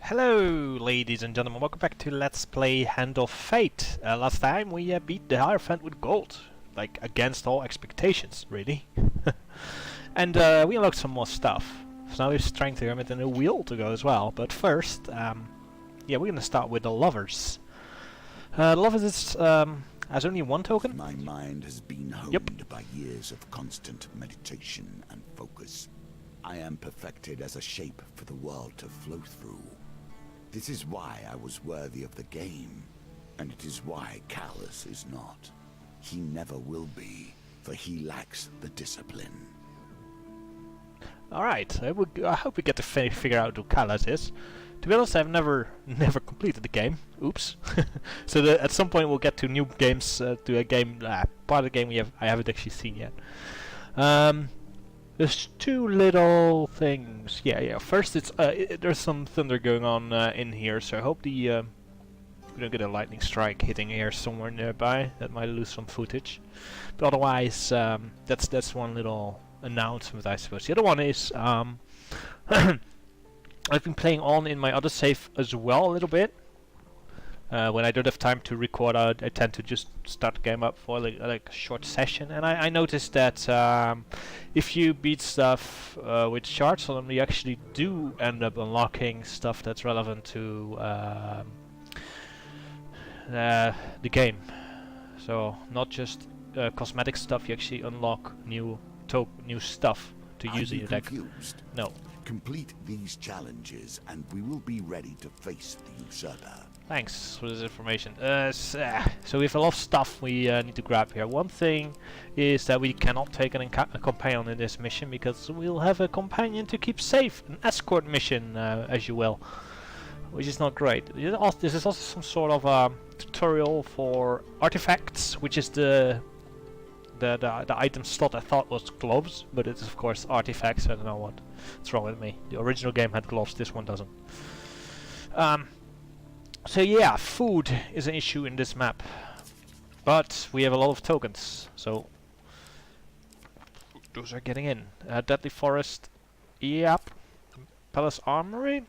Hello, ladies and gentlemen, welcome back to Let's Play Hand of Fate. Last time we beat the Hierophant with gold. Like, against all expectations, really. And we unlocked some more stuff. So now we have Strength Hermit and a wheel to go as well. But first, yeah, we're gonna start with the Lovers. The Lovers has only one token. My mind has been honed by years of constant meditation and focus. I am perfected as a shape for the world to flow through. This is why I was worthy of the game, and it is why Callus is not. He never will be, for he lacks the discipline. Alright, I hope we get to figure out who Callus is. To be honest, I've never completed the game. Oops. So at some point we'll get to new games, to a game, part of the game I haven't actually seen yet. There's two little things. Yeah. First, there's some thunder going on in here, so I hope we don't get a lightning strike hitting here somewhere nearby. That might lose some footage. But otherwise, that's one little announcement, I suppose. The other one is I've been playing on in my other save as well a little bit. When I don't have time to record, I tend to just start the game up for like a short session, and I noticed that if you beat stuff with shards on them, you actually do end up unlocking stuff that's relevant to the game. So not just cosmetic stuff, you actually unlock new stuff to use in your deck. No. Complete these challenges, and we will be ready to face the usurper. Thanks for this information. So we have a lot of stuff we need to grab here. One thing is that we cannot take a companion in this mission because we'll have a companion to keep safe. An escort mission, as you will. Which is not great. This is also some sort of tutorial for artifacts, which is the item slot I thought was gloves, but it's of course artifacts. I don't know what's wrong with me. The original game had gloves, this one doesn't. So yeah, food is an issue in this map, but we have a lot of tokens, so those are getting in. Deadly Forest, yep. Palace Armory?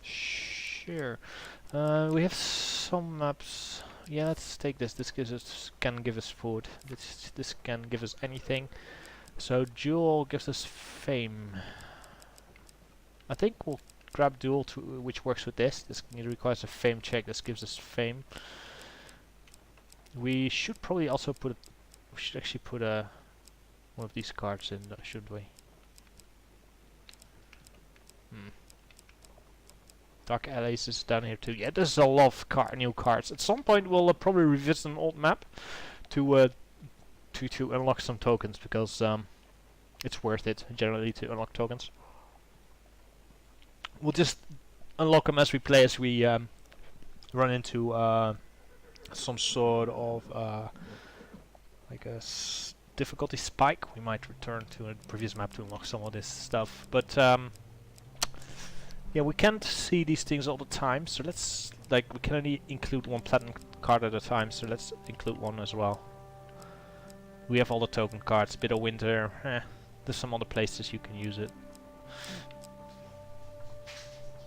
Sure. We have some maps. Yeah, let's take this. This can give us food. This can give us anything. So Jewel gives us fame. I think we'll grab Duel, which works with this. This requires a fame check. This gives us fame. We should probably also put. We should actually put one of these cards in, shouldn't we? Dark Allies is down here too. Yeah, there's a lot of new cards. At some point we'll probably revisit an old map to unlock some tokens, because it's worth it generally to unlock tokens. We'll just unlock them as we play, as we run into some sort of like a difficulty spike. We might return to a previous map to unlock some of this stuff, but yeah, we can't see these things all the time, so let's, we can only include one platinum card at a time, so let's include one as well. We have all the token cards. Bit of Winter. There's some other places you can use it.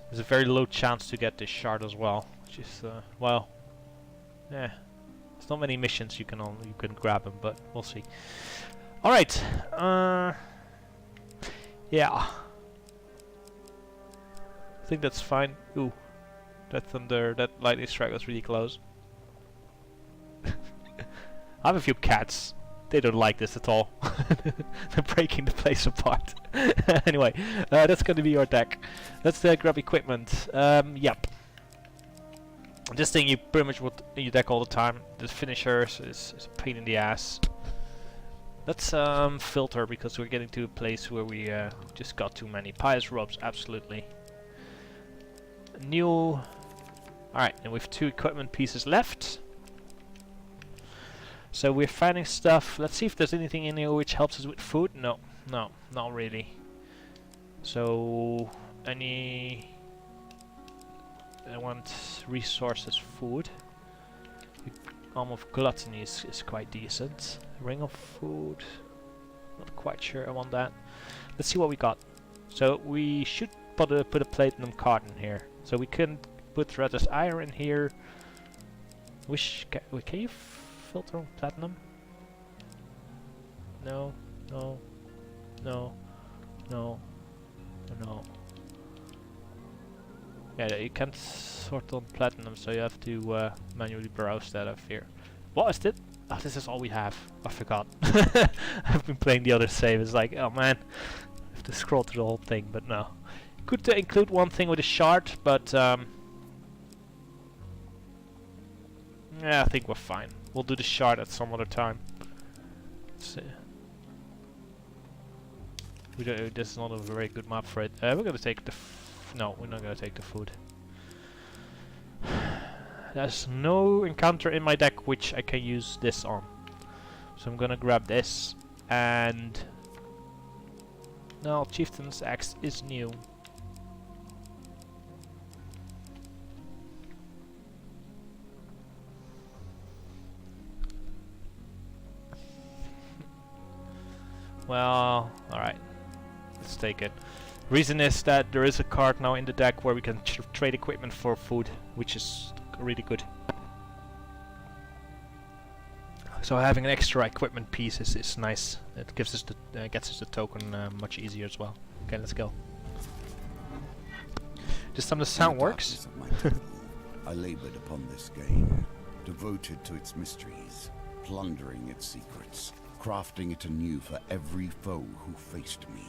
There's a very low chance to get this shard as well, which is well, yeah. There's not many missions you can grab them, but we'll see. All right. Yeah. I think that's fine. Ooh, that lightning strike was really close. I have a few cats. They don't like this at all. They're breaking the place apart. Anyway, that's going to be your deck. Let's grab equipment. Yep. This thing you pretty much would in your deck all the time. The finisher is a pain in the ass. Let's filter, because we're getting to a place where we just got too many. Pious Robes, absolutely. New. Alright, and we have 2 equipment pieces left. So we're finding stuff. Let's see if there's anything in here which helps us with food. No, not really. So I want resources, food. The Arm of Gluttony is quite decent. Ring of Food. Not quite sure I want that. Let's see what we got. So we should put a platinum card in here. So we can put reddish iron in here. Can you filter on platinum? No, no, no, no, no. Yeah, you can't sort on platinum, so you have to manually browse that up here. What is it? Oh, this is all we have. I forgot. I've been playing the other save. It's like, oh man, I have to scroll through the whole thing, but no. Could include one thing with a shard, but yeah, I think we're fine. We'll do the shard at some other time. Let's see. This is not a very good map for it. We're gonna take the. No, we're not gonna take the food. There's no encounter in my deck which I can use this on. So I'm gonna grab this and... No, Chieftain's Axe is new. Well, alright. Let's take it. Reason is that there is a card now in the deck where we can trade equipment for food, which is really good. So having an extra equipment piece is nice. It gives us the gets us the token much easier as well. Okay, let's go. This time the sound works. I labored upon this game, devoted to its mysteries, plundering its secrets, crafting it anew for every foe who faced me.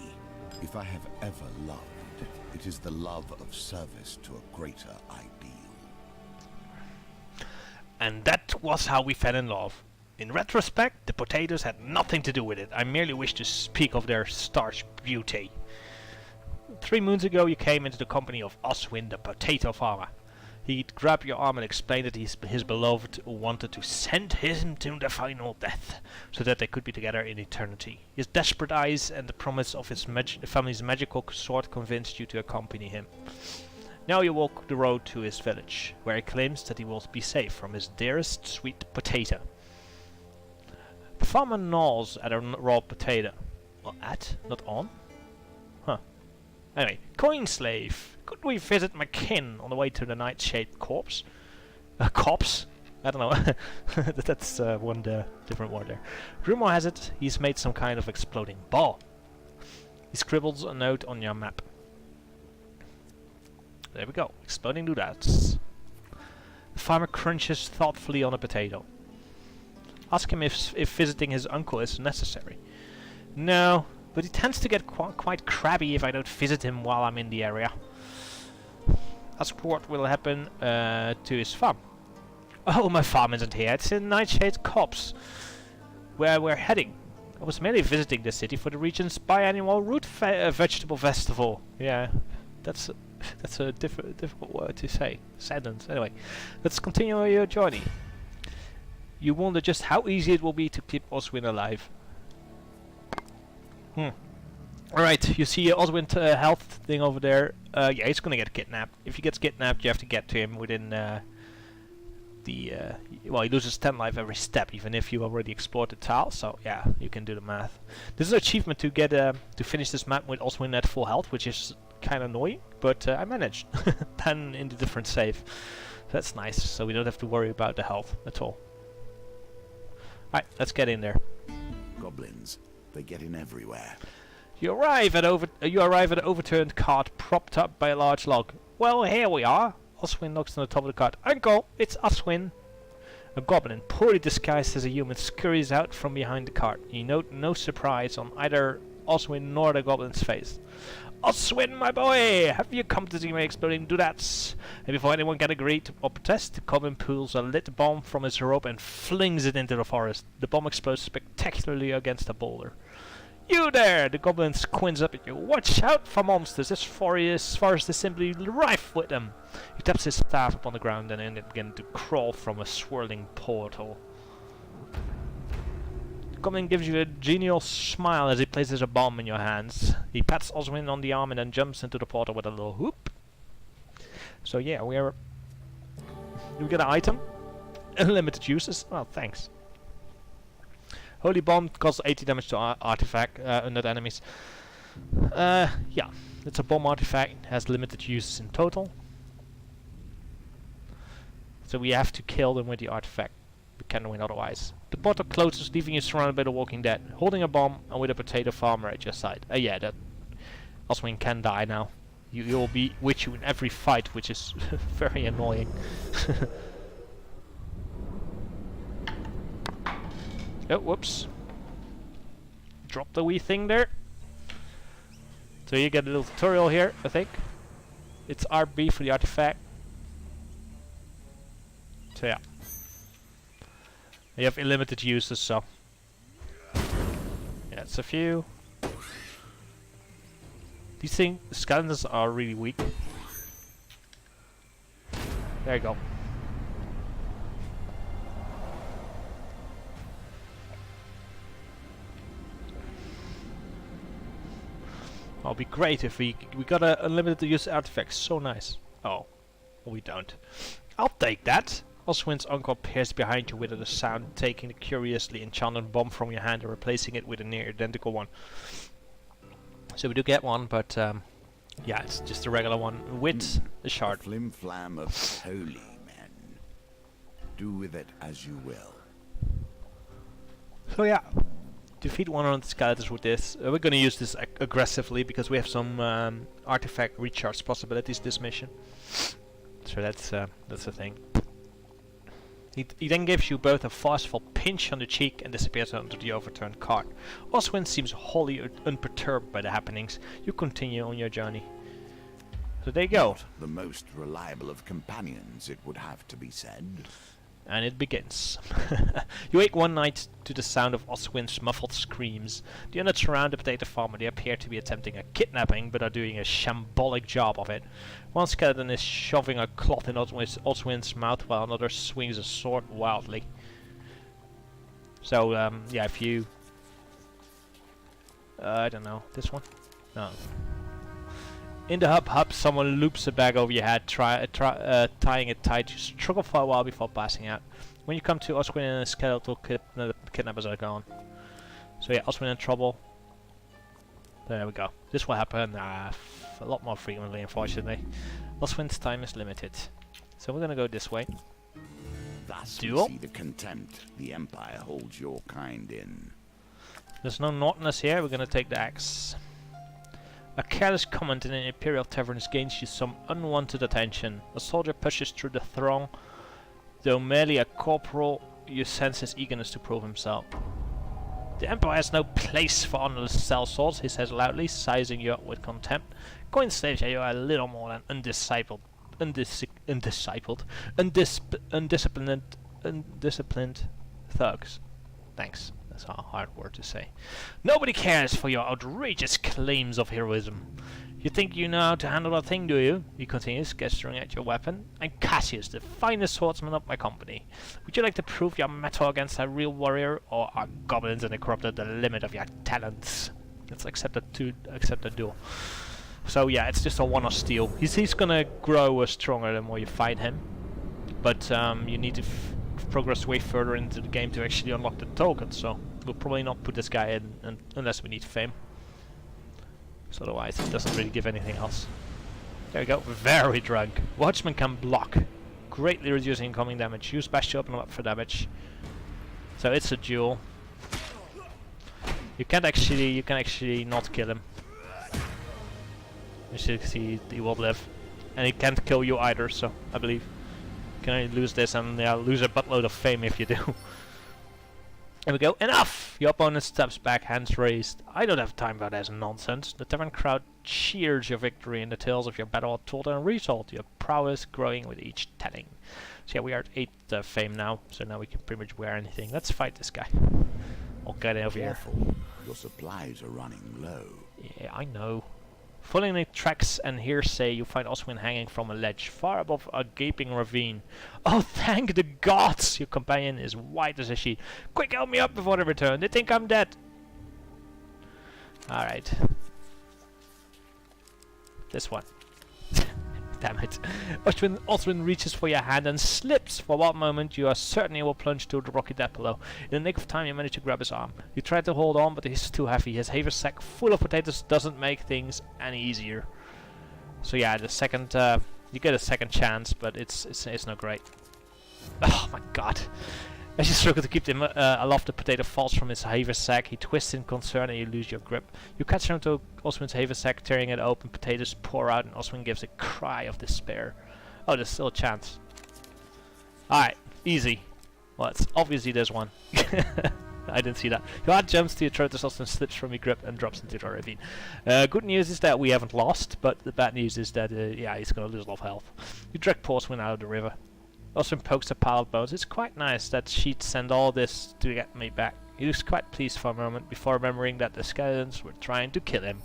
If I have ever loved, it is the love of service to a greater ideal. And that was how we fell in love. In retrospect, the potatoes had nothing to do with it. I merely wish to speak of their starch beauty. 3 moons ago you came into the company of Oswin, the potato farmer. He'd grab your arm and explain that his beloved wanted to send him to the final death, so that they could be together in eternity. His desperate eyes and the promise of his family's magical sword convinced you to accompany him. Now you walk the road to his village, where he claims that he will be safe from his dearest sweet potato. The farmer gnaws at a raw potato. Well, at? Not on? Huh. Anyway, coin slave. Could we visit my kin on the way to the nightshade corpse? Corpse? I don't know. That's one different word there. Rumor has it he's made some kind of exploding ball. He scribbles a note on your map. There we go. Exploding doodads. The farmer crunches thoughtfully on a potato. Ask him if visiting his uncle is necessary. No, but he tends to get quite crabby if I don't visit him while I'm in the area. Ask what will happen to his farm. Oh, my farm isn't here. It's in Nightshade Copse, where we're heading. I was merely visiting the city for the region's biannual root vegetable festival. Yeah, that's a difficult word to say. Sentence. Anyway, let's continue your journey. You wonder just how easy it will be to keep Oswin alive. Alright, you see Oswin health thing over there. Yeah, he's gonna get kidnapped. If he gets kidnapped, you have to get to him within well, he loses 10 life every step, even if you already explored the tile. So yeah, you can do the math. This is an achievement to get to finish this map with Oswin at full health, which is kind of annoying, but I managed. 10 in the different save. That's nice. So we don't have to worry about the health at all. Alright, let's get in there. Goblins, they get in everywhere. You arrive at an overturned cart propped up by a large log. Well, here we are. Oswin knocks on the top of the cart. Uncle, it's Oswin. A goblin, poorly disguised as a human, scurries out from behind the cart. You note no surprise on either Oswin nor the goblin's face. Oswin, my boy! Have you come to see my exploding doodads? And before anyone can agree or protest, the goblin pulls a lit bomb from his robe and flings it into the forest. The bomb explodes spectacularly against a boulder. You there! The goblin squints up at you. Watch out for monsters! This forest is simply rife with them. He taps his staff upon the ground and then begins to crawl from a swirling portal. The goblin gives you a genial smile as he places a bomb in your hands. He pats Oswin on the arm and then jumps into the portal with a little whoop. So yeah, we get an item. Unlimited uses. Well, thanks. Holy Bomb causes 80 damage to artifact undead enemies. Yeah, it's a bomb artifact, has limited uses in total. So we have to kill them with the artifact. We can't win otherwise. The portal closes, leaving you surrounded by the Walking Dead, holding a bomb and with a potato farmer at your side. Yeah, that Oswin can die now. You'll be with you in every fight, which is very annoying. Oh, whoops. Drop the wee thing there. So you get a little tutorial here, I think. It's RB for the artifact. So yeah. You have unlimited uses, so. Yeah, it's a few. These skeletons are really weak. There you go. It'll be great if we got a unlimited use artifact. So nice. Oh, we don't. I'll take that. Oswin's uncle appears behind you with a sound, taking the curiously enchanted bomb from your hand and replacing it with a near identical one. So we do get one, but yeah, it's just a regular one with a shard. Flim flam of holy men. Do with it as you will. So yeah, defeat 100 skeletons with this. We're gonna use this aggressively because we have some artifact recharge possibilities this mission. So that's the thing. He then gives you both a forceful pinch on the cheek and disappears onto the overturned cart. Oswin seems wholly unperturbed by the happenings. You continue on your journey. So there you go. Not the most reliable of companions, it would have to be said. And it begins. You wake one night to the sound of Oswin's muffled screams. The undead surround the potato farmer. They appear to be attempting a kidnapping, but are doing a shambolic job of it. One skeleton is shoving a cloth in Oswin's mouth, while another swings a sword wildly. So, yeah, if you... I don't know, this one? No. In the hub, someone loops a bag over your head, tying it tight. You struggle for a while before passing out. When you come to, Oswin and his skeletal kidnappers are gone. So yeah, Oswin in trouble. There we go. This will happen a lot more frequently, unfortunately. Oswin's time is limited. So we're gonna go this way. Thus Duel. we see the contempt the Empire holds your kind in. There's no naughtiness here, we're gonna take the axe. A careless comment in an Imperial tavern gains you some unwanted attention. A soldier pushes through the throng. Though merely a corporal, you sense his eagerness to prove himself. The Emperor has no place for honorless sellswords, he says loudly, sizing you up with contempt. Coincidentally, you are a little more than undisciplined thugs. Thanks. That's a hard word to say. Nobody cares for your outrageous claims of heroism. You think you know how to handle a thing, do you? He continues, gesturing at your weapon. I'm Cassius, the finest swordsman of my company. Would you like to prove your mettle against a real warrior, or are goblins and the corrupt at the limit of your talents? Let's accept a duel. So yeah, it's just a one of steel. He's gonna grow stronger the more you fight him, but you need to progress way further into the game to actually unlock the token, so we'll probably not put this guy in unless we need fame. So otherwise it doesn't really give anything else. There we go, very drunk. Watchman can block, greatly reducing incoming damage. Use bash to open him up for damage. So it's a duel. You can actually not kill him. You should see he will live. And he can't kill you either, so I believe. You can only lose this and yeah, lose a buttload of fame if you do. There we go. Enough! Your opponent steps back, hands raised. I don't have time for this nonsense. The tavern crowd cheers your victory, and the tales of your battle are told and retold, your prowess growing with each telling. So yeah, we are at 8 fame now, so now we can pretty much wear anything. Let's fight this guy. I'll get over here. Careful, your supplies are running low. Yeah, I know. Following the tracks and hearsay, you find Oswin hanging from a ledge, far above a gaping ravine. Oh, thank the gods! Your companion is white as a sheet. Quick, help me up before they return. They think I'm dead. Alright. This one. Damn it. Oswin reaches for your hand and slips. For one moment, you are certain he will plunge to the rocky depth below. In the nick of time, you manage to grab his arm. You try to hold on, but he's too heavy. His haversack full of potatoes doesn't make things any easier. So yeah, the second, you get a second chance, but it's not great. Oh my god. As you struggle to keep him aloft, the potato falls from his haversack. He twists in concern and you lose your grip. You catch him to Oswin's haversack, tearing it open. Potatoes pour out and Oswin gives a cry of despair. Oh, there's still a chance. Alright, easy. Well, it's obviously there's one. I didn't see that. Your heart jumps to your throat as Oswin slips from your grip and drops into the ravine. Good news is that we haven't lost, but the bad news is that yeah, he's gonna lose a lot of health. You drag Oswin out of the river. Oswin pokes a pile of bones. It's quite nice that she'd send all this to get me back. He looks quite pleased for a moment before remembering that the skeletons were trying to kill him.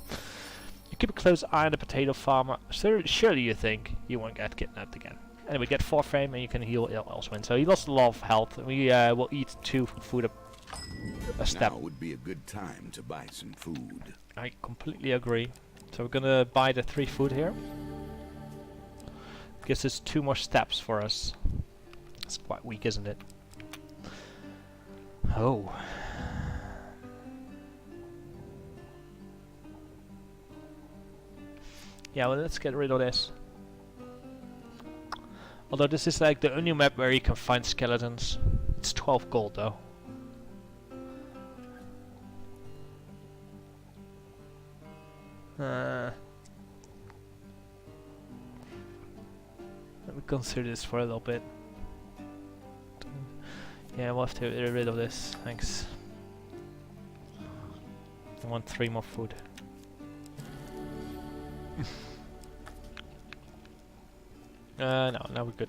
You keep a close eye on the potato farmer. Surely you think he won't get kidnapped again. Anyway, get 4 fame and you can heal Oswin. So he lost a lot of health. We will eat 2 food a step. Now would be a good time to buy some food. I completely agree. So we're gonna buy the 3 food here. Gives us 2 more steps for us. It's quite weak, isn't it? Oh. Yeah, well, let's get rid of this. Although this is like the only map where you can find skeletons. It's 12 gold though. Let me consider this for a little bit. Yeah, we'll have to get rid of this. Thanks. I want 3 more food. No, now we're good.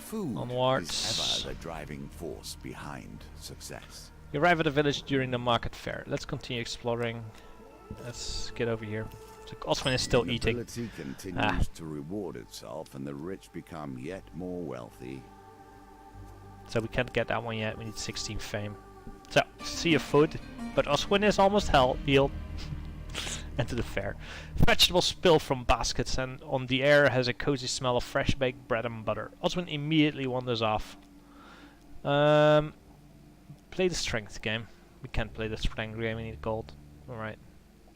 Food Onwards. is ever the driving force behind success. You arrive at a village during the market fair. Let's continue exploring. Let's get over here. So Oswin is still eating. Ability continues to reward itself, and the rich become yet more wealthy. So we can't get that one yet. We need 16 fame. So see your food, but Oswin is almost healed. Enter the fair. Vegetables spill from baskets, and on the air has a cozy smell of fresh baked bread and butter. Oswin immediately wanders off. Play the strength game. We can't play the strength game. We need gold. All right.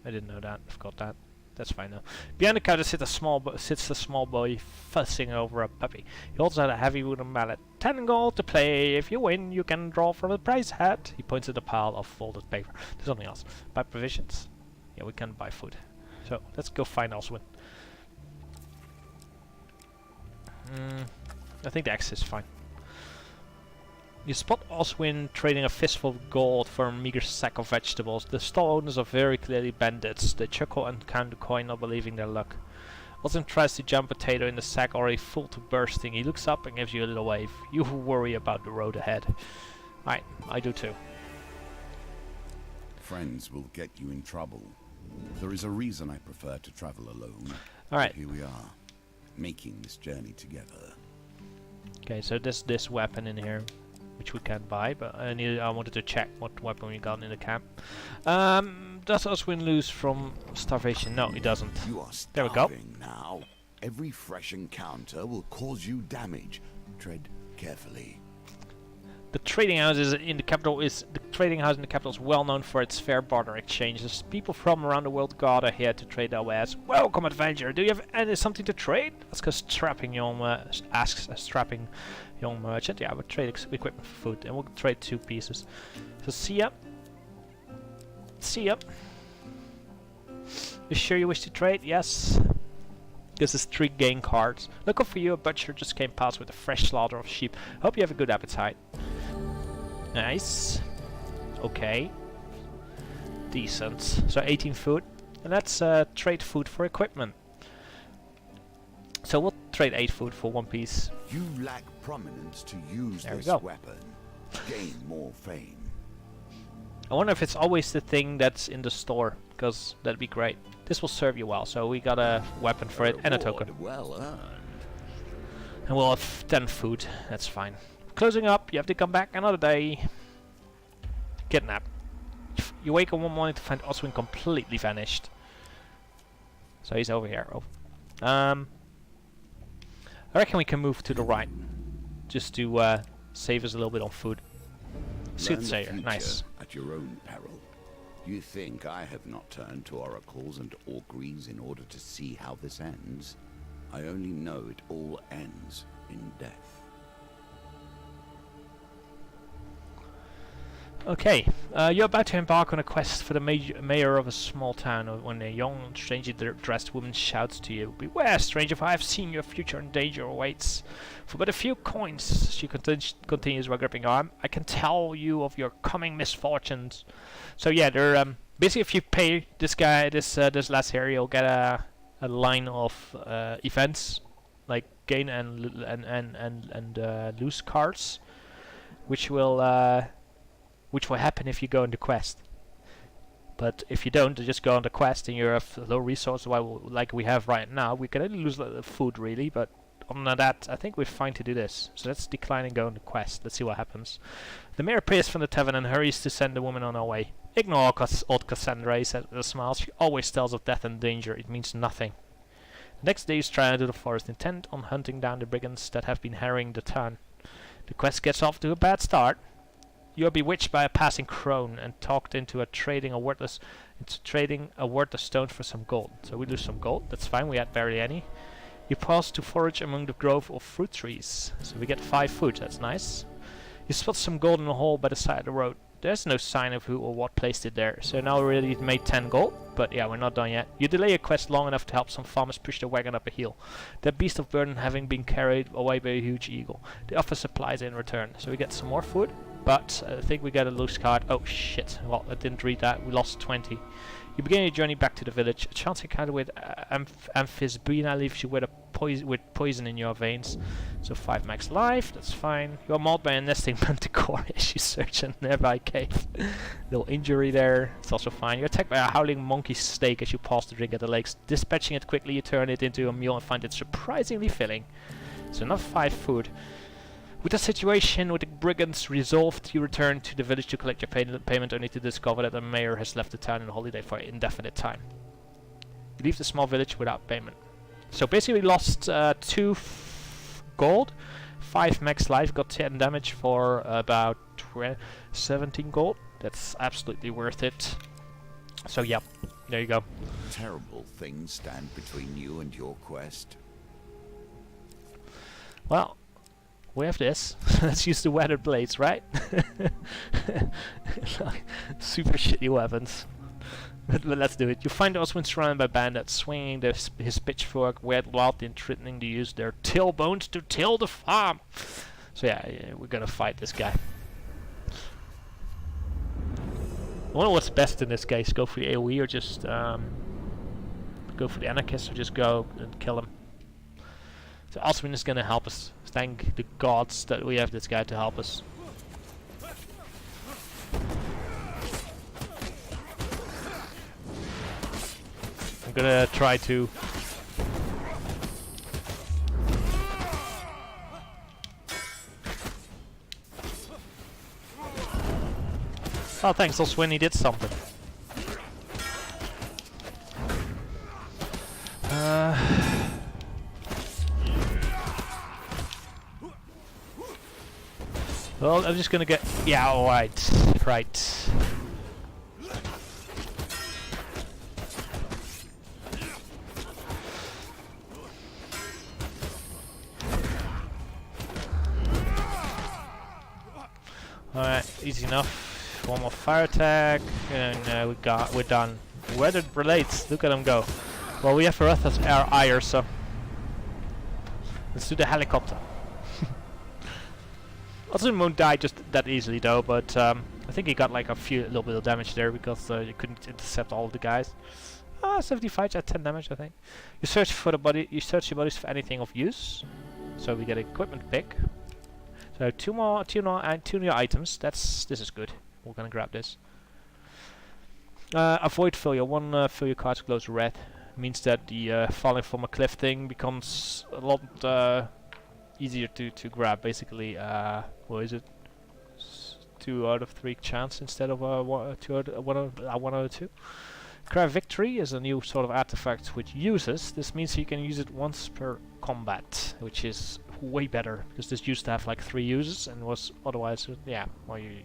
I didn't know that. I forgot that. That's fine though. Behind the counter sits a small boy fussing over a puppy. He holds out a heavy wooden mallet. 10 gold to play. If you win, you can draw from a prize hat. He points at a pile of folded paper. There's something else. Buy provisions. Yeah, we can buy food. So let's go find Oswin. I think the X is fine. You spot Oswin trading a fistful of gold for a meager sack of vegetables. The stall owners are very clearly bandits. They chuckle and count the coin, not believing their luck. Oswin tries to jump potato in the sack already full to bursting. He looks up and gives you a little wave. You worry about the road ahead. Alright, I do too. Friends will get you in trouble. There is a reason I prefer to travel alone. Alright. Here we are, making this journey together. Okay, so there's this weapon in here, which we can buy, but I wanted to check what weapon we got in the camp. Does Oswin lose from starvation? No, he doesn't. You are There we go. starving now. Every fresh encounter will cause you damage. Tread carefully. The trading house in the capital is well known for its fair barter exchanges. People from around the world gather here to trade their wares. Welcome, adventurer. Do you have something to trade? Asks a strapping young merchant. Yeah, we'll trade equipment for food, and we'll trade 2 pieces. So see ya. See ya. You sure you wish to trade? Yes. This is 3 gain cards. Looking for you, a butcher just came past with a fresh slaughter of sheep. Hope you have a good appetite. Nice. Okay. Decent. So 18 food. And let's trade food for equipment. So we'll trade 8 food for 1 piece. You lack prominence to use There we this go. weapon. Gain more fame. I wonder if it's always the thing that's in the store, because that'd be great. This will serve you well, so we got a weapon for it and a token. Well earned. And we'll have 10 food, that's fine. Closing up, you have to come back another day. Kidnap. You wake up one morning to find Oswin completely vanished. So he's over here. Oh. I reckon we can move to the right, just to save us a little bit on food. Soothsayer, nice. At your own peril. You think I have not turned to oracles and auguries in order to see how this ends? I only know it all ends in death. Okay, you're about to embark on a quest for the mayor of a small town when a young, strangely dressed woman shouts to you, "Beware, stranger, for I have seen your future in danger awaits. For but a few coins," she continues while gripping your arm, "I can tell you of your coming misfortunes." So yeah, they're basically, if you pay this guy, this last here, you'll get a line of events, like gain and lose cards, which will happen if you go on the quest. But if you don't, just go on the quest and you have low resources, like we have right now, we can only lose food really, but other than that, I think we're fine to do this. So let's decline and go on the quest. Let's see what happens. The mayor appears from the tavern and hurries to send the woman on her way. "Ignore old Cassandra," he says with a smile. "She always tells of death and danger. It means nothing." The next day you stride into the forest, intent on hunting down the brigands that have been harrying the town. The quest gets off to a bad start. You are bewitched by a passing crone and talked into trading a worthless stone for some gold. So we lose some gold. That's fine. We had barely any. You pause to forage among the grove of fruit trees. So we get 5 food. That's nice. You spot some gold in a hole by the side of the road. There's no sign of who or what placed it there. So now we already made 10 gold. But yeah, we're not done yet. You delay your quest long enough to help some farmers push their wagon up a hill. Their beast of burden having been carried away by a huge eagle. They offer supplies in return. So we get some more food. But I think we got a loose card. Oh shit, well I didn't read that. We lost 20. You begin your journey back to the village. A chance encounter with Amphisbina leaves you with poison in your veins. So 5 max life, that's fine. You are mauled by a nesting manticore as you search a nearby cave. Little injury there, it's also fine. You're attacked by a howling monkey snake as you pause to drink at the lakes. Dispatching it quickly, you turn it into a meal and find it surprisingly filling. So another 5 food. With the situation with the brigands resolved, you return to the village to collect your payment, only to discover that the mayor has left the town on holiday for an indefinite time. You leave the small village without payment. So basically we lost 2 gold, 5 max life, got 10 damage for about 17 gold. That's absolutely worth it. So yeah, there you go. Terrible things stand between you and your quest. Well, we have this. Let's use the weathered blades, right? Super shitty weapons. But let's do it. You find Oswin surrounded by bandits, swinging his pitchfork, wildly and threatening to use their tailbones to till the farm. So yeah, we're gonna fight this guy. I wonder what's best in this case. Go for the AoE or just go for the anarchist, or just go and kill him. So Oswin is gonna help us. Thank the gods that we have this guy to help us. I'm gonna try to... Oh, thanks, Oswin, he did something. Well, I'm just gonna get... Yeah, alright. Right. Alright, easy enough. One more fire attack, and we're done. Weathered relates, look at them go. Well, we have Earth as our ire, so... Let's do the helicopter. Oswin won't die just that easily though, but I think he got like a little bit of damage there because you couldn't intercept all of the guys. 75 at 10 damage, I think. You search for you search your bodies for anything of use. So we get an equipment pick. So two new items. This is good. We're gonna grab this. Avoid failure. Failure cards glows red. Means that the falling from a cliff thing becomes a lot easier to grab. Basically, what is it? 2 out of 3 chance instead of 1 out of 2. Cry Victory is a new sort of artifact which uses. This means you can use it once per combat, which is way better because this used to have like 3 uses and was otherwise, yeah, well, you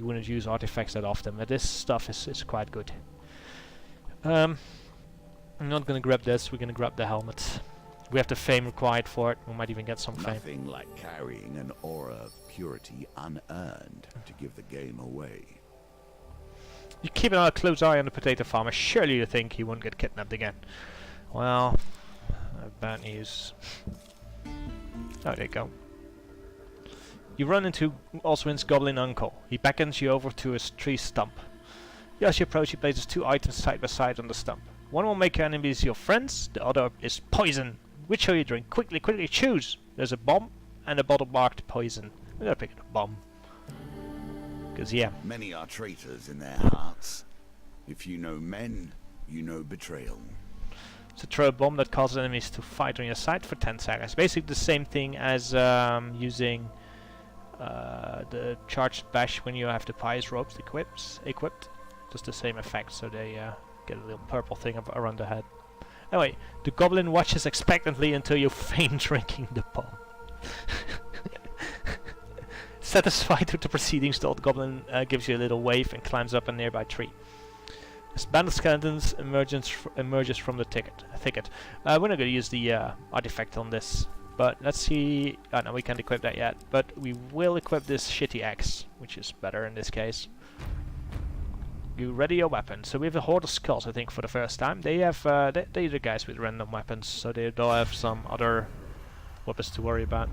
wouldn't use artifacts that often. But this stuff is quite good. I'm not gonna grab this. We're gonna grab the helmet. We have the fame required for it. We might even get some fame. Nothing like carrying an aura of purity unearned to give the game away. You keep a close eye on the potato farmer. Surely you think he won't get kidnapped again. Well, bad news. Oh, there you go. You run into Oswin's goblin uncle. He beckons you over to his tree stump. As you approach, he places 2 items side by side on the stump. One will make your enemies your friends, the other is poison. Which shall you drink? Quickly, quickly, choose! There's a bomb and a bottle marked poison. I'm gonna pick a bomb. Because, yeah. Many are traitors in their hearts. If you know men, you know betrayal. So throw a bomb that causes enemies to fight on your side for 10 seconds. Basically the same thing as using the charged bash when you have the pious ropes equipped. Just the same effect, so they get a little purple thing around the head. Anyway, the goblin watches expectantly until you feign drinking the bomb. Satisfied with the proceedings, the old goblin gives you a little wave and climbs up a nearby tree. As band of skeletons emerges from the thicket. We're not going to use the artifact on this, but let's see. Oh, no, we can't equip that yet, but we will equip this shitty axe, which is better in this case. You ready your weapon. So we have a horde of skulls, I think, for the first time. They have they're the guys with random weapons, so they don't have some other weapons to worry about.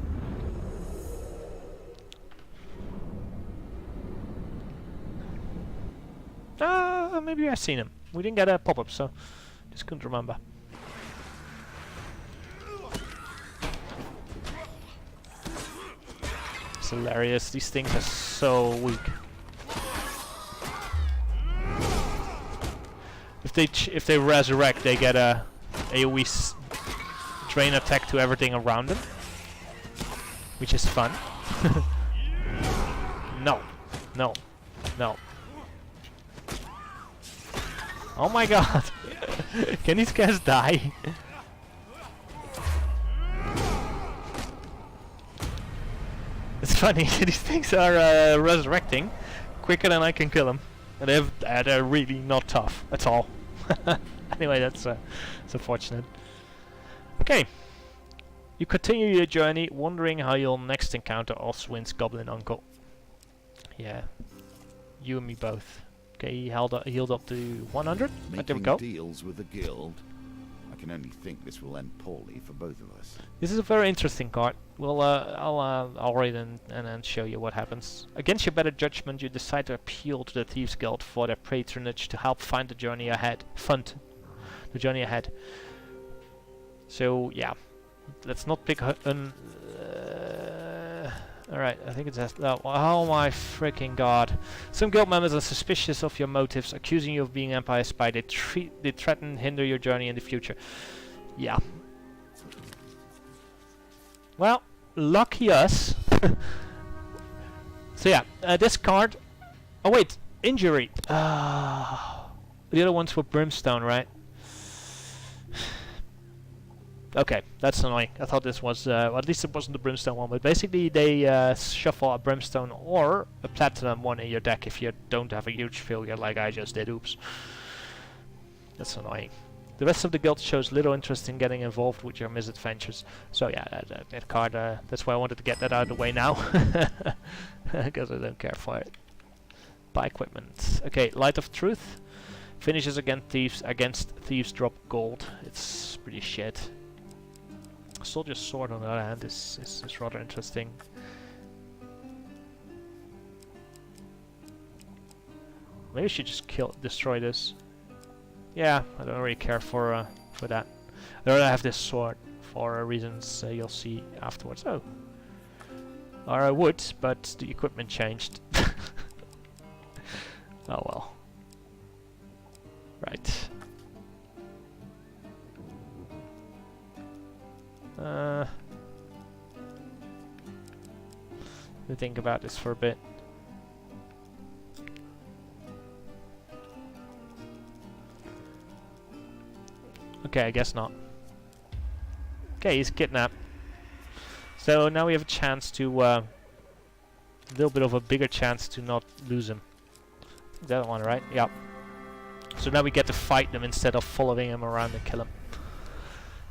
Maybe I've seen him. We didn't get a pop-up, so just couldn't remember. It's hilarious. These things are so weak. If they resurrect, they get a AoE drain attack to everything around them, which is fun. No, no, no. Oh my god! Can these guys die? It's funny, these things are resurrecting quicker than I can kill them. And they're really not tough at all. Anyway, that's unfortunate. Okay. You continue your journey, wondering how you'll next encounter Oswin's goblin uncle. Yeah. You and me both. Okay, he healed up to 100. Right, there we go. Deals with the guild. I can only think this will end poorly for both of us. This is a very interesting card. Well, I'll read and then show you what happens. Against your better judgment, you decide to appeal to the Thieves Guild for their patronage to help fund the journey ahead. So yeah, let's not pick an. Alright, I think it's that. Oh my freaking god! Some guild members are suspicious of your motives, accusing you of being Empire spy. They threaten, hinder your journey in the future. Yeah. Well, lucky us. So yeah, this card. Oh wait, injury. The other ones were brimstone, right? Okay, that's annoying. I thought this was, well, at least it wasn't the brimstone one, but basically they shuffle a brimstone or a platinum one in your deck if you don't have a huge failure like I just did. Oops. That's annoying. The rest of the guild shows little interest in getting involved with your misadventures. So yeah, that card, that's why I wanted to get that out of the way now. Because I don't care for it. Buy equipment. Okay, Light of Truth. Finishes against thieves drop gold. It's pretty shit. Soldier's Sword on the other hand is rather interesting. Maybe I should just destroy this. Yeah, I don't really care for that. I rather have this sword for reasons you'll see afterwards. Oh, or I would, but the equipment changed. Oh well. Right. Let me think about this for a bit. Okay, I guess not. Okay, he's kidnapped. So now we have a chance to, a little bit of a bigger chance to not lose him. That one, right? Yep. So now we get to fight them instead of following him around and kill him.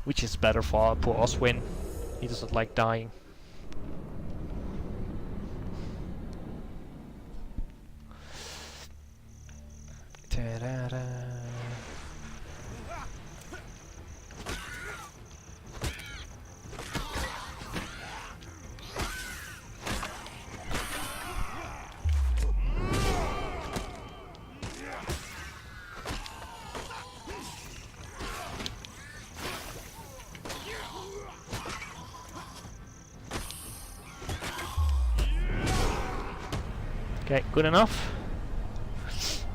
Which is better for our poor Oswin. He doesn't like dying. Ta-da-da. Okay, good enough. It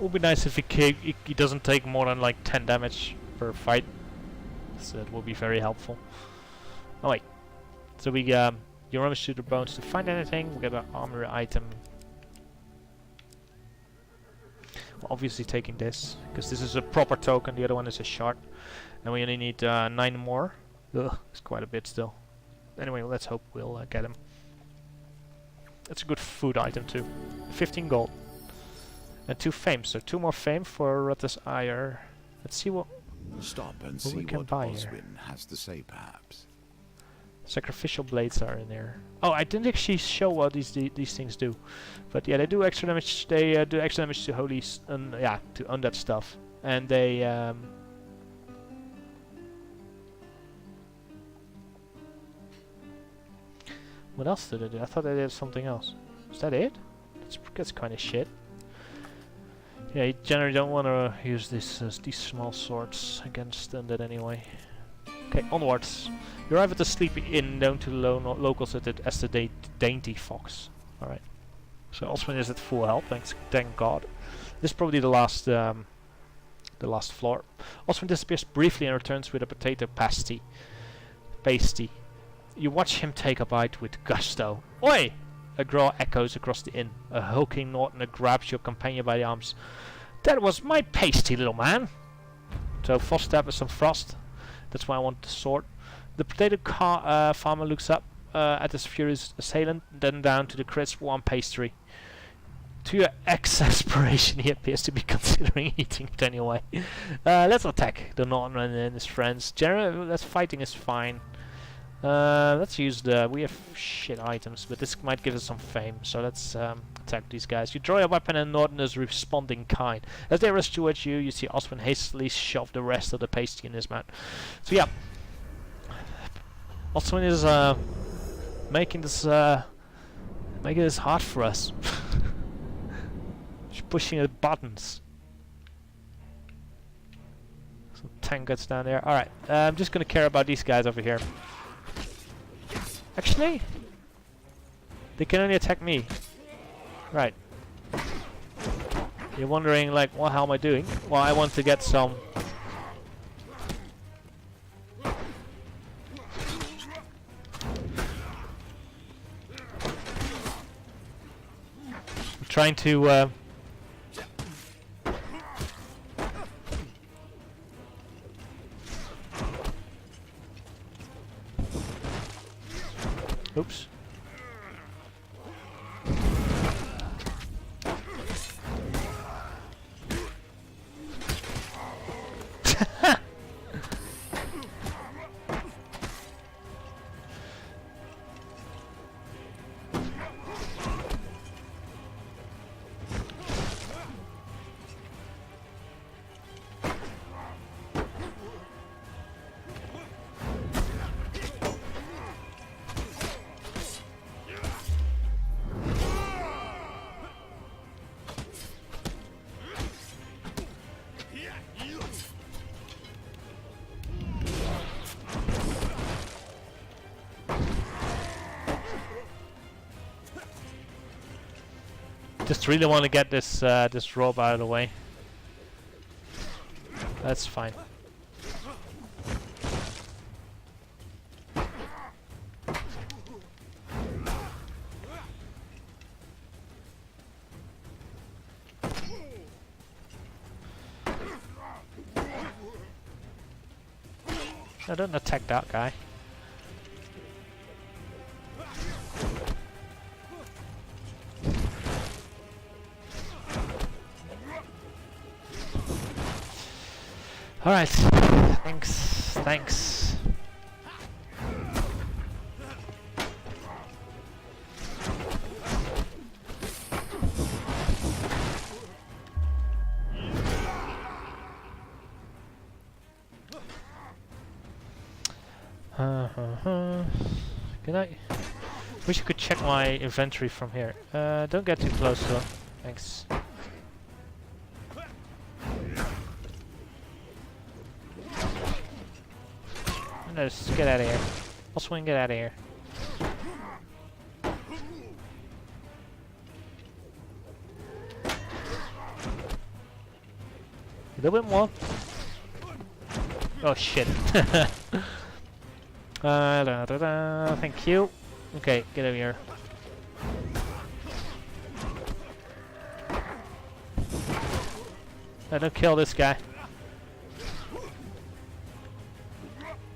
would be nice if he doesn't take more than like 10 damage per fight. So that will be very helpful. Oh wait. So we you rummage through the bones to find anything. We get an armor item. We're obviously taking this because this is a proper token. The other one is a shard, and we only need 9 more. Ugh, it's quite a bit still. Anyway, let's hope we'll get him. That's a good food item too. 15 gold. And 2 fame, so 2 more fame for Rutter's Ire. Let's see what Stop and see we can what buy here. Oswin has to say, perhaps. Sacrificial blades are in there. Oh, I didn't actually show what these things do, but yeah, they do extra damage. They do extra damage to holy, yeah, to undead stuff, and they what else did they do? I thought they did something else. Is that it? That's kind of shit. Yeah, you generally don't want to use these small swords against undead anyway. Okay, onwards. You arrive at the Sleepy Inn, known to locals as the Dainty Fox. Alright. So Oswin is at full health, thank God. This is probably the last floor. Oswin disappears briefly and returns with a potato pasty. You watch him take a bite with gusto. Oi! A growl echoes across the inn. A hulking Northerner grabs your companion by the arms. That was my pasty, little man! So Froststab is some frost. That's why I want the sword. The potato farmer looks up at his furious assailant, then down to the crisp warm pastry. To your exasperation, he appears to be considering eating it anyway. Let's attack the Northerner and his friends. Generally, that fighting is fine. Let's use we have shit items, but this might give us some fame, so let's attack these guys. You draw your weapon and Northerners respond in kind. As they rush towards you, you see Oswin hastily shove the rest of the pasty in his mouth. So yeah, Oswin is making this hard for us. She's pushing the buttons. Some tank guts down there. Alright, I'm just gonna care about these guys over here. Actually, they can only attack me. Right. You're wondering, like, what the hell am I doing? Well, I want to get some... I'm trying to... Oops. Just really want to get this this robe out of the way. That's fine. No, don't attack that guy. Alright. Thanks. Thanks. Good night. Wish you could check my inventory from here. Don't get too close though. Thanks. No, just get out of here. I'll swing, get out of here. A little bit more. Oh shit. Thank you. Okay, get over here. No, don't kill this guy.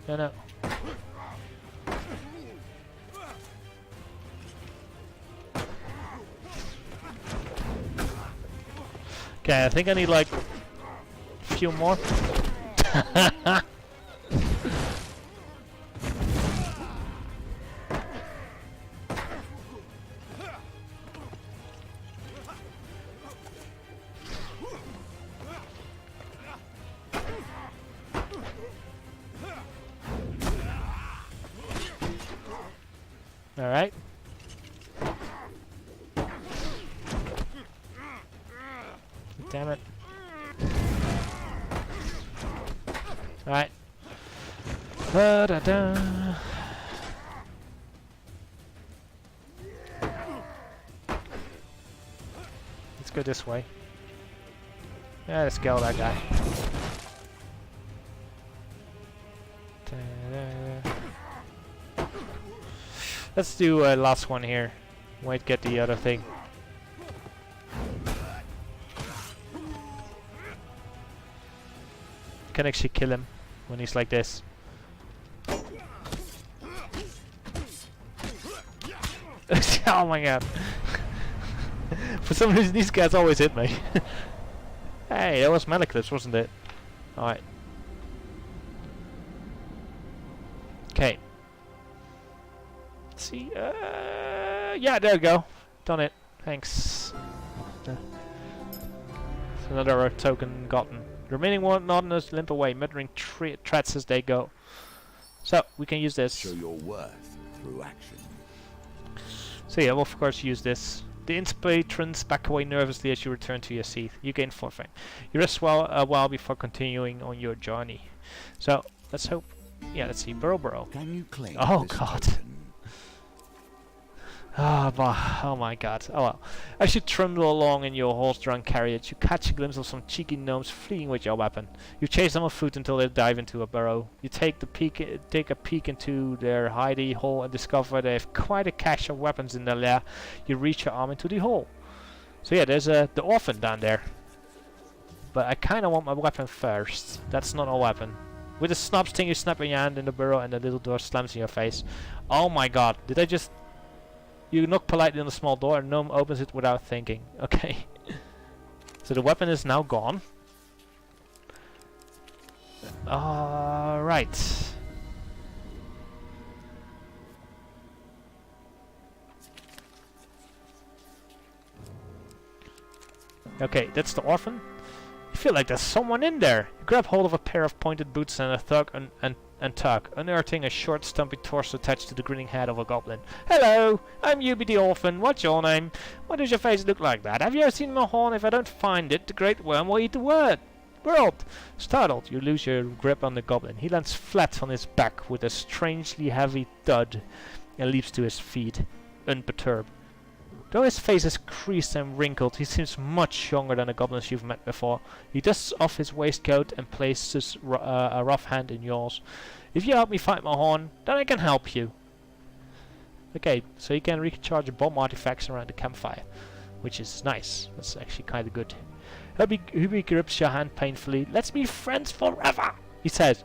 No, no. Okay, I think I need like a few more. All right. Damn it. All right. Da-da-da. Let's go this way. Yeah, let's kill that guy. Da-da-da. Let's do last one here. Might get the other thing. Can actually kill him when he's like this. Oh my god. For some reason these guys always hit me. Hey, that was Malekith's, wasn't it? Alright. Okay. See, yeah, there we go. Done it. Thanks. It's another token gotten. The remaining one Northerners limp away, muttering threats as they go. So, we can use this. Show your worth through action. So yeah, we'll of course use this. The patrons back away nervously as you return to your seat. You gain 4 fame. You rest a while before continuing on your journey. So, let's hope. Yeah, let's see. Burrow. Can you claim Oh this god. token? Oh my god. Oh well. As you trundle along in your horse-drawn carriage, you catch a glimpse of some cheeky gnomes fleeing with your weapon. You chase them on foot until they dive into a burrow. You take a peek into their hidey hole and discover they have quite a cache of weapons in their lair. You reach your arm into the hole. So yeah, there's the orphan down there. But I kinda want my weapon first. That's not a weapon. With a snap sting, you snap in your hand in the burrow and the little door slams in your face. Oh my god, did I just... You knock politely on the small door and Gnome opens it without thinking. Okay. So the weapon is now gone. Alright. Okay, that's the orphan. You feel like there's someone in there. You grab hold of a pair of pointed boots and a tug and tug, unearthing a short stumpy torso attached to the grinning head of a goblin. Hello, I'm Yubi the Orphan. What's your name? Why does your face look like that? Have you ever seen my horn? If I don't find it, the great worm will eat the world. Startled, you lose your grip on the goblin. He lands flat on his back with a strangely heavy thud and leaps to his feet, unperturbed. Though his face is creased and wrinkled, he seems much younger than the goblins you've met before. He dusts off his waistcoat and places a rough hand in yours. If you help me find my horn, then I can help you. Okay, so you can recharge bomb artifacts around the campfire, which is nice. That's actually kind of good. Hubby grips your hand painfully. Let's be friends forever, he says.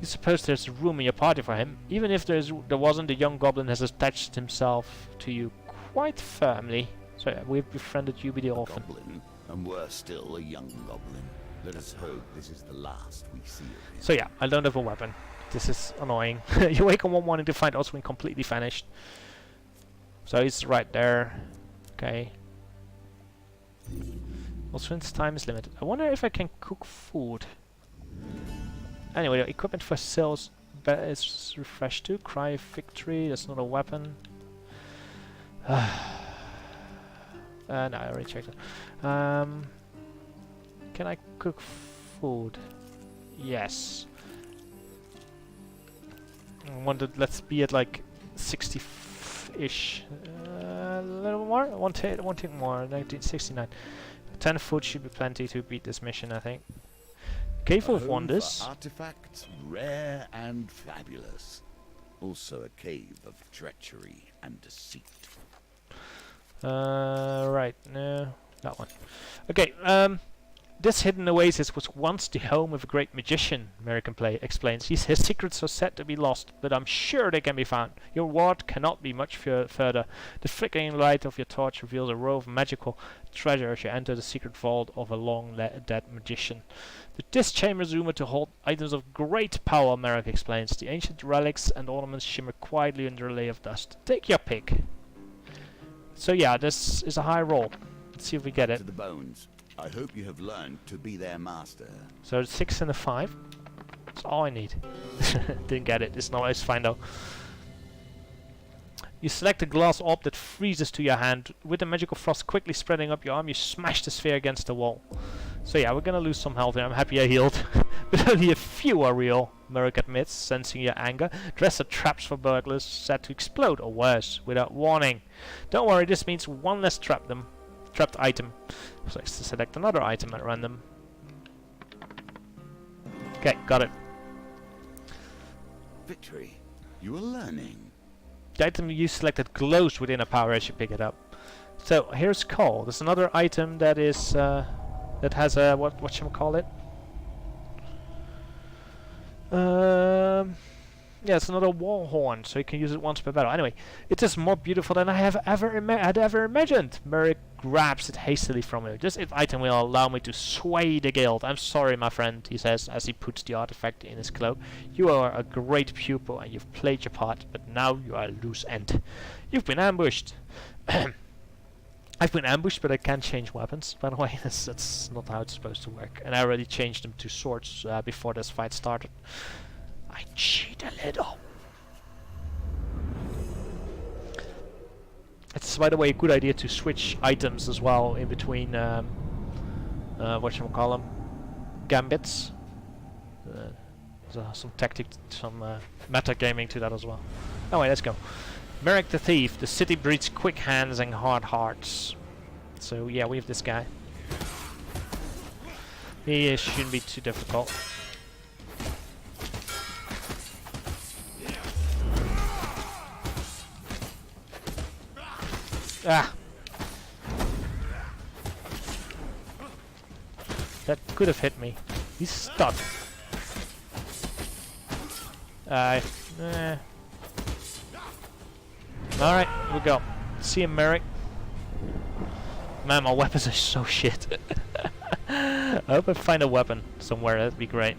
You suppose there's room in your party for him? Even if there wasn't, the young goblin has attached himself to you quite firmly. So yeah, we've befriended you, the orphan. Goblin, and worse still, a young goblin. Let us hope this is the last we see of him. So yeah, I don't have a weapon. This is annoying. You wake up one morning to find Oswin completely vanished. So he's right there. Okay. Oswin's time is limited. I wonder if I can cook food. Anyway, the equipment for sales is refreshed too. Cry of victory, that's not a weapon. No, I already checked it. Can I cook food? Yes. I wanted, let's be at like 60-ish. A little more? One tick more. 1969. 10 food should be plenty to beat this mission, I think. Cave of Wonders. Artifacts rare and fabulous. Also a cave of treachery and deceit. Right, no, that one. Okay, this hidden oasis was once the home of a great magician, American Play explains. His secrets are said to be lost, but I'm sure they can be found. Your ward cannot be much further. The flickering light of your torch reveals a row of magical treasure as you enter the secret vault of a long-dead magician. This chamber is rumored to hold items of great power, Merrick explains. The ancient relics and ornaments shimmer quietly under a layer of dust. Take your pick. So yeah, this is a high roll. Let's see if we get it. To the bones. I hope you have learned to be their master. So it's 6 and a 5. That's all I need. Didn't get it. It's fine though. You select a glass orb that freezes to your hand. With the magical frost quickly spreading up your arm, you smash the sphere against the wall. So yeah, we're gonna lose some health here. I'm happy I healed. But only a few are real, Merrick admits, sensing your anger. Dress are traps for burglars, set to explode or worse, without warning. Don't worry, this means one less trapped item. So let's select another item at random. Okay, got it. Victory. You are learning. The item you selected glows within a power as you pick it up. So here's coal. There's another item that is that has a what shall we call it? Yeah, it's another wall horn, so you can use it once per battle. Anyway, it is more beautiful than I have ever imagined. Merrick grabs it hastily from you. This item will allow me to sway the guild. I'm sorry, my friend, he says as he puts the artifact in his cloak. You are a great pupil and you've played your part, but now you are a loose end. You've been ambushed. I've been ambushed, but I can't change weapons, by the way. That's not how it's supposed to work. And I already changed them to swords before this fight started. I cheat a little. It's, by the way, a good idea to switch items as well in between whatchamacallem, gambits. Some tactic, some meta-gaming to that as well. Anyway, let's go. Merrick the Thief. The city breeds quick hands and hard hearts. So yeah, we have this guy. He shouldn't be too difficult. Ah! That could have hit me. He's stuck. Alright, we go. See him, Merrick. Man, my weapons are so shit. I hope I find a weapon somewhere, that'd be great.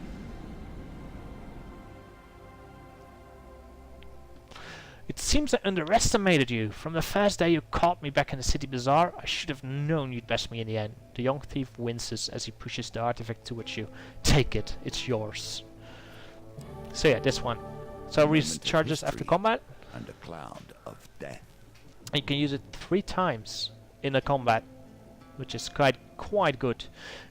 It seems I underestimated you. From the first day you caught me back in the city bazaar, I should have known you'd best me in the end. The young thief winces as he pushes the artifact towards you. Take it, it's yours. So yeah, this one. So recharges after combat. And a cloud of death. You can use it 3 times in a combat, which is quite good.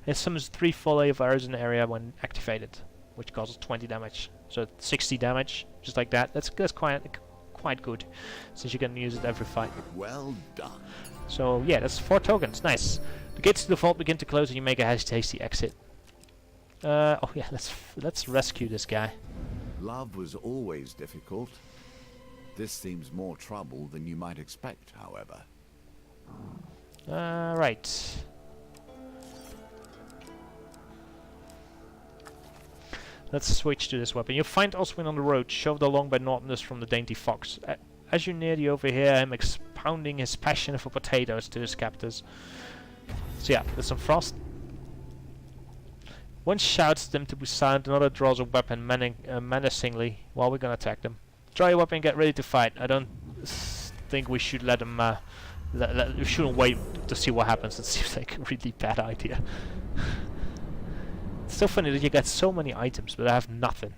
It summons 3 volley of arrows in the area when activated, which causes 20 damage. So 60 damage, just like that. That's quite good, since you can use it every fight. Well done. So yeah, that's 4 tokens. Nice. The gates to the vault begin to close, and you make a hasty exit. Oh yeah, let's rescue this guy. Love was always difficult. This seems more trouble than you might expect, however. Right. Let's switch to this weapon. You find Oswin on the road, shoved along by Northners from the Dainty Fox. As you near, you overhear him expounding his passion for potatoes to his captors. So yeah, there's some frost. One shouts them to be silent, another draws a weapon menacingly. Well, we're gonna attack them. Draw your weapon and get ready to fight. I don't think we should let them... we shouldn't wait to see what happens. It seems like a really bad idea. It's so funny that you get so many items, but I have nothing.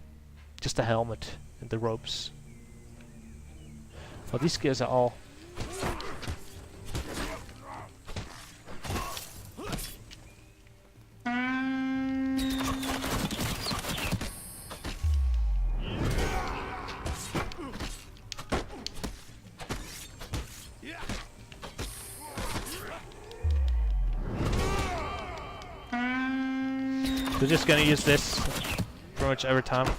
Just a helmet and the ropes. Well, these gears are all... We're just gonna use this pretty much every time.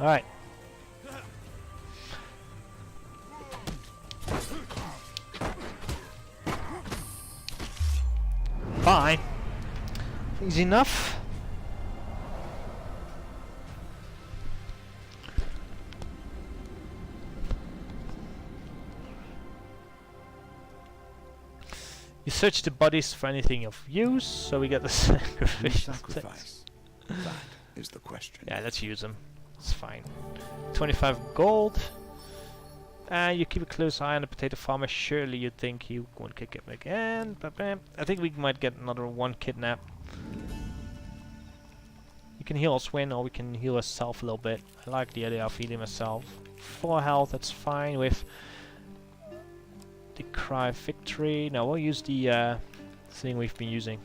All right. Fine. Easy enough. You search the bodies for anything of use, so we get the sacrifice. That is the question. Yeah, let's use them. It's fine. 25 gold. You keep a close eye on the potato farmer. Surely you'd think he won't kick him again. I think we might get another one kidnap. You can heal Oswin, or we can heal ourselves a little bit. I like the idea of healing myself. 4 health, that's fine with the cry of victory. Now we'll use the thing we've been using.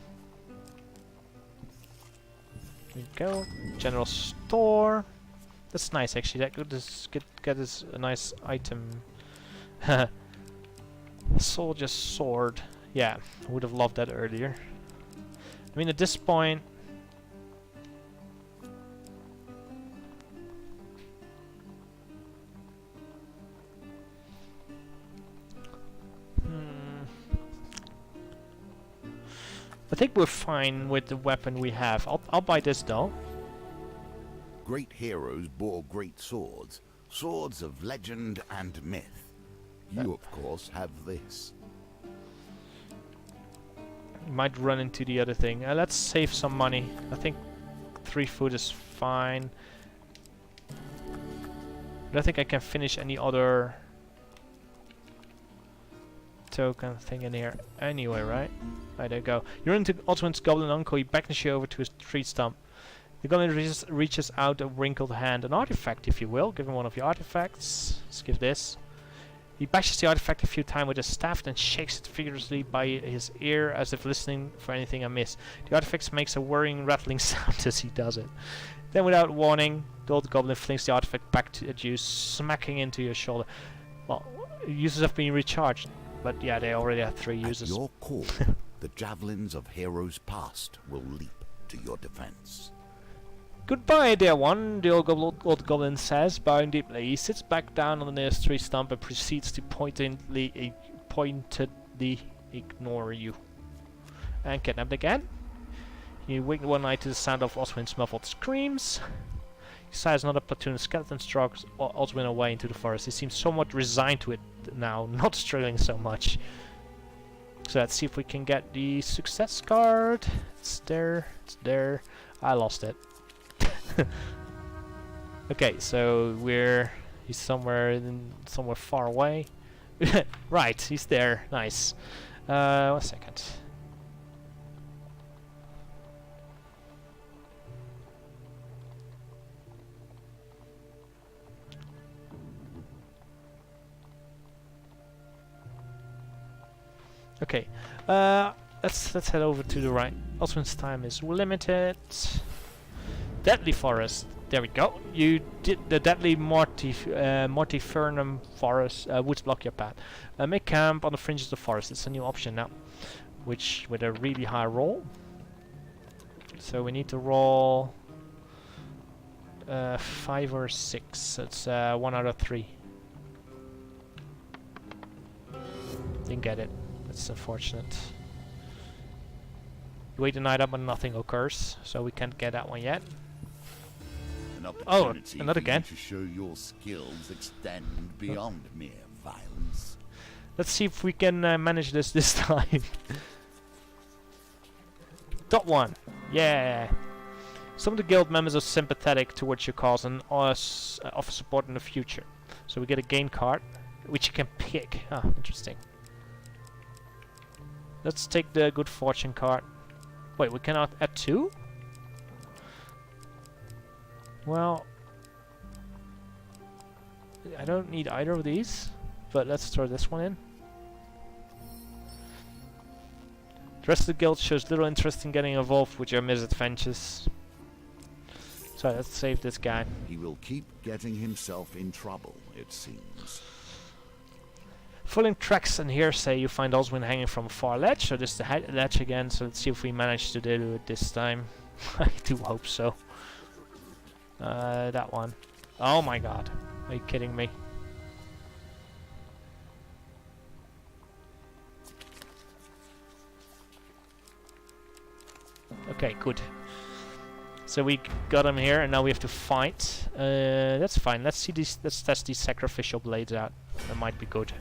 There we go. General store. That's nice actually. That could just get us a nice item. Soldier's sword. Yeah, I would have loved that earlier. I mean, at this point, I think we're fine with the weapon we have. I'll buy this though. Great heroes bore great swords, swords of legend and myth. You, of course, have this. Might run into the other thing. Let's save some money. I think 3 food is fine. I don't think I can finish any other token thing in here anyway, right? Right, there you go. You're into Oswin's goblin uncle. He beckons you over to his tree stump. The goblin reaches out a wrinkled hand, an artifact if you will. Give him one of your artifacts. Let's give this. He bashes the artifact a few times with his staff, then shakes it vigorously by his ear as if listening for anything amiss. The artifact makes a whirring, rattling sound as he does it. Then without warning, the old goblin flings the artifact back at you, smacking into your shoulder. Well, users have been recharged, but yeah, they already have 3 users. At your call, the javelins of heroes past will leap to your defense. Goodbye, dear one, the old goblin says, bowing deeply. He sits back down on the nearest tree stump and proceeds to pointedly ignore you. And kidnapped again. You wink one eye to the sound of Oswin's muffled screams. He sighs another platoon of skeletons drags Oswin away into the forest. He seems somewhat resigned to it now, not struggling so much. So let's see if we can get the success card. It's there, it's there. I lost it. Okay, so he's somewhere far away. Right, he's there. Nice. 1 second. Okay, let's head over to the right. Oswin's time is limited. Deadly forest. There we go. You did the deadly mortifernum forest woods block your path. Make camp on the fringes of the forest. It's a new option now, which with a really high roll. So we need to roll 5 or 6. It's 1 out of 3. Didn't get it. That's unfortunate. You wait the night up and nothing occurs, so we can't get that one yet. Oh, another again. To show your skills extend beyond mere violence. Let's see if we can manage this time. Dot 1. Yeah. Some of the guild members are sympathetic towards your cause and offer support in the future. So we get a gain card, which you can pick. Ah, interesting. Let's take the good fortune card. Wait, we cannot add 2? Well, I don't need either of these, but let's throw this one in. The rest of the guild shows little interest in getting involved with your misadventures. So let's save this guy. He will keep getting himself in trouble, it seems. Following tracks and hearsay, you find Oswin hanging from a far ledge. So this is the ledge again. So let's see if we manage to do it this time. I do hope so. That one. Oh my god. Are you kidding me? Okay, good. So we got him here, and now we have to fight. That's fine. Let's see these. Let's test these sacrificial blades out. That might be good.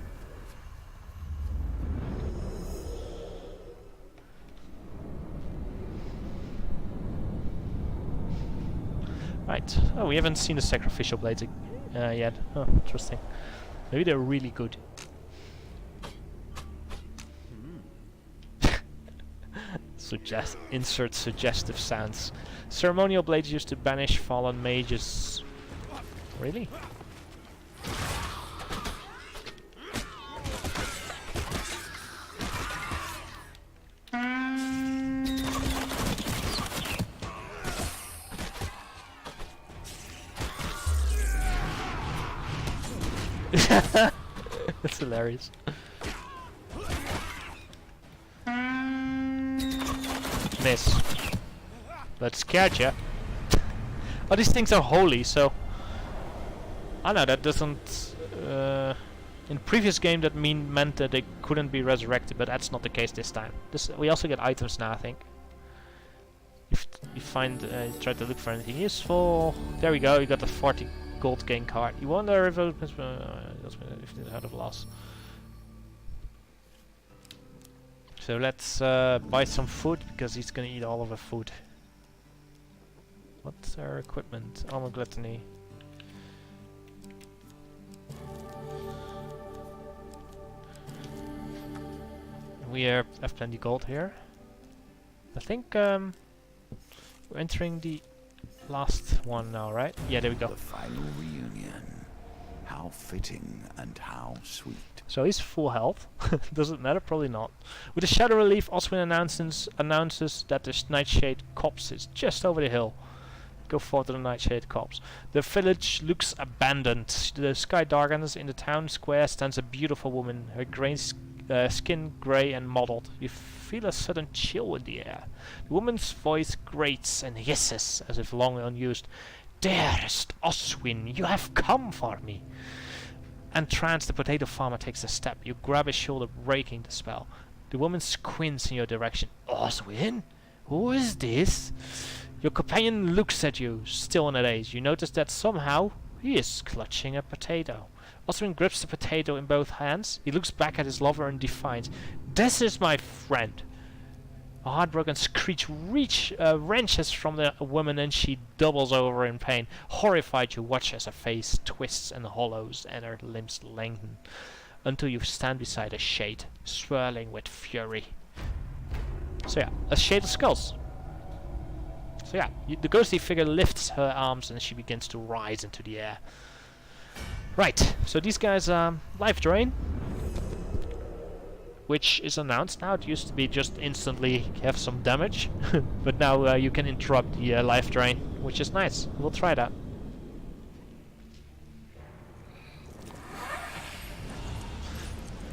Right. Oh, we haven't seen the sacrificial blades yet. Oh, interesting. Maybe they're really good. Insert suggestive sounds. Ceremonial blades used to banish fallen mages. Really? That's hilarious. Miss. But scared ya. Oh, these things are holy, so... I know that doesn't... in previous game that meant that they couldn't be resurrected, but that's not the case this time. We also get items now, I think. If you find... try to look for anything useful... There we go, you got the 40 gold gain card. You wonder if it if they had a loss. So let's buy some food, because he's gonna eat all of our food. What's our equipment? Armor gluttony. We have plenty gold here. I think we're entering the last one now, right? Yeah, there we go. The final reunion. How fitting and how sweet. So he's full health. Does it matter? Probably not. With the shadow relief, Oswin announces that the Nightshade Copse is just over the hill. Go forward to the Nightshade Copse. The village looks abandoned. The sky darkens. In the town square stands a beautiful woman. Her skin grey and mottled. You feel a sudden chill in the air. The woman's voice grates and hisses as if long unused. Dearest Oswin, you have come for me. Entranced, the potato farmer takes a step. You grab his shoulder, breaking the spell. The woman squints in your direction. Oswin? Who is this? Your companion looks at you, still in a daze. You notice that somehow he is clutching a potato. Oswin grips the potato in both hands. He looks back at his lover in defiance. This is my friend. A heartbroken screech wrenches from the woman, and she doubles over in pain. Horrified, you watch as her face twists and hollows and her limbs lengthen until you stand beside a shade, swirling with fury. So yeah, a shade of skulls. So yeah, the ghostly figure lifts her arms and she begins to rise into the air. Right, so these guys life drain, which is announced now. It used to be just instantly have some damage, but now you can interrupt the life drain, which is nice. We'll try that.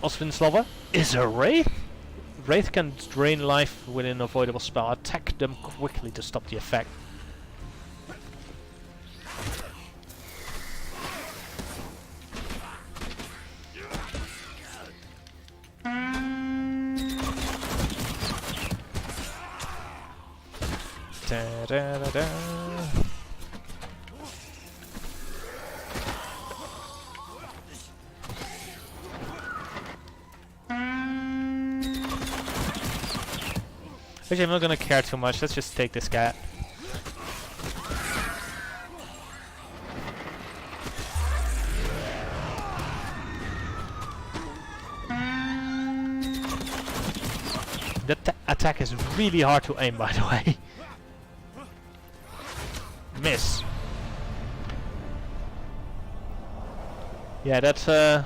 Also in Slova is a Wraith. Wraith can drain life with an avoidable spell. Attack them quickly to stop the effect. Da, da, da, da. Actually, I'm not gonna care too much. Let's just take this cat. That attack is really hard to aim, by the way. Miss. Yeah, that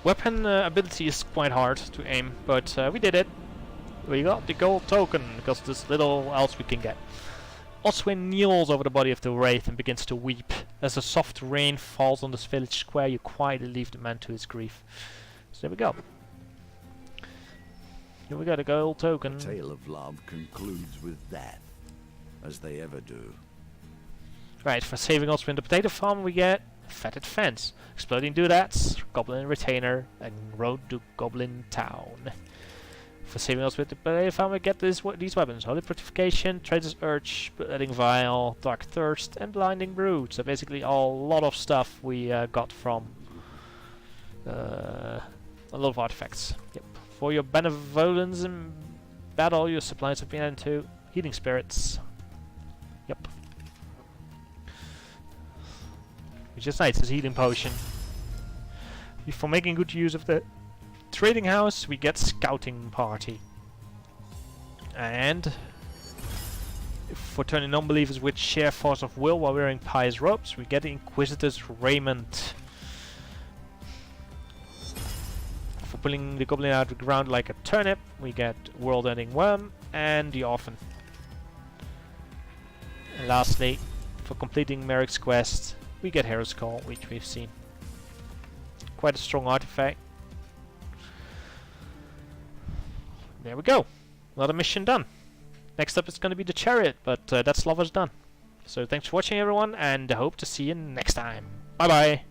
weapon ability is quite hard to aim, but we did it. We got the gold token, because there's little else we can get. Oswin kneels over the body of the Wraith and begins to weep. As a soft rain falls on this village square, you quietly leave the man to his grief. So there we go. Here we got a gold token. A tale of love concludes with death, as they ever do. Right, for saving Oswin the potato farm, we get Fetid Fence, Exploding Doodads, Goblin Retainer, and Road to Goblin Town. For saving us with the potato farm, we get these weapons: Holy Fortification, Trader's Urge, Bloodletting Vial, Dark Thirst, and Blinding Brood. So basically a lot of stuff we got from a lot of artifacts. Yep. For your benevolence in battle, your supplies have been added to Healing Spirits. Yep. Which is nice, it's a healing potion. For making good use of the trading house, we get Scouting Party. And for turning non-believers with sheer force of will while wearing pious robes, we get the Inquisitor's Raiment. For pulling the goblin out of the ground like a turnip, we get World-Ending Worm and the Orphan. And lastly, for completing Merrick's quest, we get Hero's Call, which we've seen. Quite a strong artifact. There we go. Another mission done. Next up is going to be the Chariot, but that Slova's done. So thanks for watching everyone, and I hope to see you next time. Bye bye!